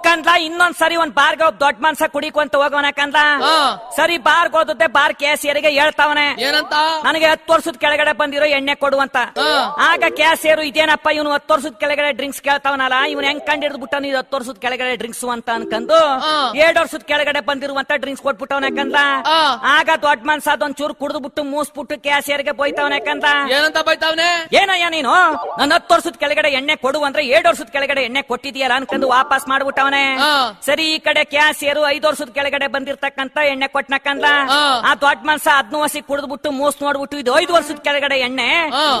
ಕಂದ್ಲ ಇನ್ನೊಂದ್ಸರಿ ಒಂದ್ ಬಾರ್ಗೆ ಒಬ್ಬ ದೊಡ್ಡ ಮನ್ಸ ಕುಡಿಕೊಂತ ಹೋಗೋನ ಕಂದ್ಲ. ಸರಿ ಬಾರ್ಗ್ ಹೋಗುತ್ತೆ, ಬಾರ್ ಕ್ಯಾಸಿಯರಿಗೆ ಹೇಳ್ತಾವನೆ ಏನಂತ, ನನಗೆ 10 ವರ್ಷದ ಕೆಳಗಡೆ ಬಂದಿರೋ ಎಣ್ಣೆ ಕೊಡುವಂತ. ಆಗ ಕ್ಯಾಸಿಯರು ಇದೇನಪ್ಪ ಇವನು 10 ವರ್ಷದ ಕೆಳಗಡೆ ಡ್ರಿಂಕ್ಸ್ ಕೇಳ್ತಾವನಲ್ಲ, ಇವನ್ ಹೆಂಗ್ ಕಂಡಿಡ್ದು ಬಿಟ್ಟ 10 ವರ್ಷದ ಕೆಳಗಡೆ ಡ್ರಿಂಕ್ಸ್ ಅಂತ ಅನ್ಕಂದು 7 ವರ್ಷದ ಕೆಳಗಡೆ ಬಂದಿರುವಂತ ಡ್ರಿಂಕ್ಸ್ ಕೊಟ್ಬಿಟ್ಟವನ ಕಂದ್ಲ. ಆಗ ದೊಡ್ಡ ಮನ್ಸ ಅದೊಂದ್ ಚೂರು ಕುಡಿದು ಬಿಟ್ಟು ಮೂಸ್ಬಿಟ್ಟು ಕ್ಯಾಸಿಯರ್ಗೆ ಬೋಯ್ತಾವನೆ ಕಂದ. ಏನಂತ ಬೈತಾವನೆ, ಏನಯ್ಯ ನೀನು ನನ್ನ 10 ವರ್ಷದ ಕೆಳಗಡೆ ಎಣ್ಣೆ ಕೊಡು ಅಂದ್ರೆ 7 ವರ್ಷದ ಕೆಳಗಡೆ ಎಣ್ಣೆ ಕೊಟ್ಟಿದ್ಯಲ್ಲ ಅನ್ಕಂದು ವಾಪಸ್ ಮಾಡ್ಬಿಟ್ಟವನೆ. ಸರಿ ಈ ಕಡೆ ಕ್ಯಾಸಿಯರು 5 ವರ್ಷದ ಕೆಳಗಡೆ ಬಂದಿರ್ತಕ್ಕಂತ ಎಣ್ಣೆ ಕೊಟ್ನಕಂದ. ಆ ದೊಡ್ಡ ಮನ್ಸ ಅದ್ನು ಹಸಿ ಕುಡಿದ್ಬಿಟ್ಟು ಮೂಸ್ ನೋಡ್ಬಿಟ್ಟು ಇದು 5 ವರ್ಷದ ಕೆಳಗಡೆ ಎಣ್ಣೆ,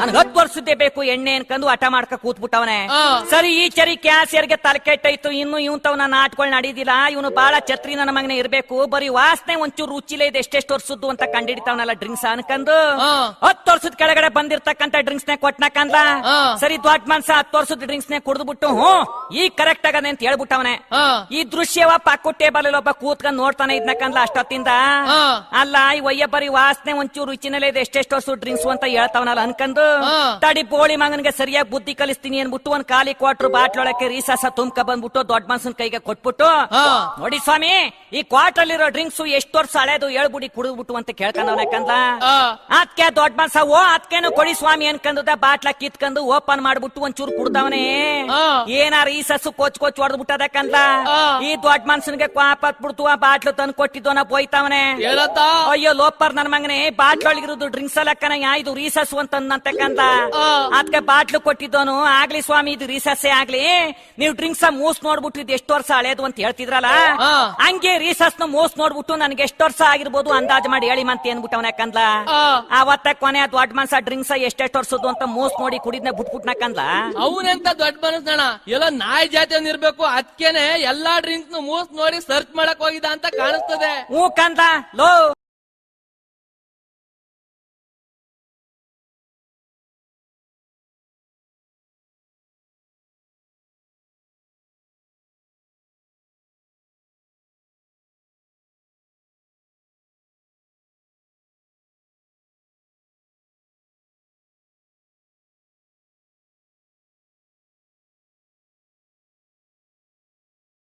ನನ್ಗೆ 10 ವರ್ಷದ್ದೇ ಬೇಕು ಎಣ್ಣೆ ಅನ್ಕಂದು ಹಠ ಮಾಡ್ಕ ಕೂತ್ಬಿಟ್ಟವನೆ. ಸರಿ ಈ ಚರಿ ಕ್ಯಾಸಿಯರ್ಗೆ ತಲೆ ಕೆಟ್ಟಾಯ್ತು, ಇನ್ನು ಇವನ್ ತವ್ ನನ್ನ ಆಟ್ಗಳು ನಡೀದಿಲ್ಲ, ಇವನು ಬಹಳ ಛತ್ರಿ ನನ್ನ ಮಗನೇ ಇರ್ಬೇಕು, ಬರೀ ವಾಸನೆ ಒಂಚೂರು ರುಚಿಲೇ ಇದೆ, ಎಷ್ಟೆಷ್ಟು ವರ್ಷದ್ದು ಅಂತ ಕಂಡಿಡ್ತಾವನಲ್ಲ ಡ್ರಿಂಕ್ಸ್ ಅನ್ಕಂದು 10 ವರ್ಷದ ಕೆಳಗಡೆ ಬಂದಿರ್ತಕ್ಕಂತ ಡ್ರಿಂಕ್ಸ್ ನೇ ಕೊಟ್ನಕಂದ. ಸರಿ ದೊಡ್ಡ ಮನ್ಸ 10 ವರ್ಷದ ಡ್ರಿಂಕ್ಸ್ ನೇ ಕುಡಿದ್ಬಿಟ್ಟು ಈ ಕರೆಕ್ಟ್ ಆಗದೆ ಅಂತ ಹೇಳ್ಬಿಟ್ಟವನೆ. ಈ ದೃಶ್ಯವ ಪಕ್ಕ ಟೇಬಲ್ ಅಲ್ಲಿ ಒಬ್ಬ ಕೂತ್ಕೊಂಡ್ ನೋಡ್ತಾನೆ ಇದ್ನಕಂದ್ಲ ಅಷ್ಟೊತ್ತಿಂದ. ಅಲ್ಲ ಈ ಒಯ್ಯ ಬರೀ ವಾಸನೆ ಒಂಚೂರು ರುಚಿನಲ್ಲೇ ಇದೆ, ಎಷ್ಟೆಷ್ಟು ವರ್ಷ ಡ್ರಿಂಕ್ಸ್ ಅಂತ ಹೇಳ್ತಾವನಲ್ಲ ಅನ್ಕಂದು ತಡಿ ಬೋಳಿ ಮಗನ್ಗೆ ಸರಿಯಾಗಿ ಬುದ್ಧಿ ಕಲಿಸ್ತೀನಿ ಅನ್ಬಿಟ್ಟು ಒಂದ್ ಖಾಲಿ ಕ್ವಾರ್ಟರ್ ಬಾಟ್ಲೊಳಕ್ಕೆ ರೀಸಾಸ ತುಂಬ್ಕ ಬಂದ್ಬಿಟ್ಟು ದೊಡ್ಡ ಮನ್ಸನ್ ಕೈಗೆ ಕೊಟ್ಬಿಟ್ಟು, ನೋಡಿ ಸ್ವಾಮಿ ಈ ಕ್ವಾರ್ಟರ್ ಅಲ್ಲಿರೋ ಡ್ರಿಂಕ್ಸ್ ಎಷ್ಟು ವರ್ಷ ಹಳೇದು ಹೇಳ್ಬಿಡಿ ಕುಡಿದ್ಬಿಟ್ಟು ಅಂತ ಕೇಳ್ಕೊಂಡವನಕಂದ್ಲ. ಅದ್ಕೆ ದೊಡ್ಡ ಮನ್ಸ ಅದ್ಕೇನು ಕೊಡಿ ಸ್ವಾಮಿ ಅನ್ಕಂದ ಬಾಟ್ಲ ಕಿತ್ಕೊಂಡು ಓಪನ್ ಮಾಡ್ಬಿಟ್ಟು ಒಂಚೂರು ಕುಡ್ದವನೇ. ಏನಾರ ಈ ಸಸ್ಸು ಕೋಚ್ ಹೊಡೆದ್ ಬಿಟ್ಟದಕ್ಕಂತ ಈ ದೊಡ್ಡ ಮನ್ಸನ್ಗೆ ಕ್ವಾಪತ್ ಬಿಡ್ತು, ಆ ಬಾಟ್ಲು ತಂದು ಕೊಟ್ಟಿದ್ದವನ ಬೋಯ್ತಾವನೆ. ಅಯ್ಯೋ ಲೋಪರ್ ನನ್ ಮಗನೇ, ಬಾಟ್ಲೊಳಗಿರೋದು ಡ್ರಿಂಕ್ಸ್ ಅಲ್ಲಕ್ಕನ ಇದು ರೀಸಸ್ ಅಂತಂದಂತಕ್ಕಂತ. ಅದಕ್ಕೆ ಬಾಟ್ಲು ಕೊಟ್ಟಿದ್ದವನು, ಆಗ್ಲಿ ಸ್ವಾಮಿ ಇದು ರೀಸಸ್ಸೇ ಆಗ್ಲಿ, ನೀವು ಡ್ರಿಂಕ್ಸ್ ಮೂಸ್ ನೋಡ್ಬಿಟ್ಟು ಇದು ಎಷ್ಟು ವರ್ಷ ಹಳೇದು ಅಂತ ಹೇಳ್ತಿದ್ರಲ್ಲ, ಹಂಗೆ ರೀಸಸ್ ನ ಮೂಸ್ ನೋಡ್ಬಿಟ್ಟು ನನ್ಗೆ ಎಷ್ಟು ವರ್ಷ ಆಗಿರ್ಬೋದು ಅಂದಾಜು ಮಾಡಿ ಹೇಳಿ ಮಂತ ಏನ್ಬಿಟ್ಟವನಕಂದ್ಲ. ಅವತ್ತ ಕೊನೆ ದೊಡ್ಡ ಮನ್ಸ ಡ್ರಿಂಕ್ಸ್ ಎಷ್ಟೆಷ್ಟು ವರ್ಷದ್ದು ಅಂತ ಮೂಸ್ ನೋಡಿ ಕುಡಿದ್ನ ಬಿಟ್ಬಿಟ್ನಕಂದ್ಲ. ಅವನೆಂತ ದೊಡ್ಡ ಮನಸ್ಸಣ, ಎಲ್ಲ ನಾಯಿ ಜಾತಿ ಇರ್ಬೇಕು, ಅದಕ್ಕೇನೆ ಎಲ್ಲಾ ಡ್ರಿಂಕ್ಸ್ ಮೂಸ್ ನೋಡಿ ಸರ್ಚ್ ಮಾಡಕ್ ಹೋಗಿದ ಅಂತ ಕಾಣಿಸ್ತದೆ. ಹ್ಞೂ ಕಂದ ಲೋ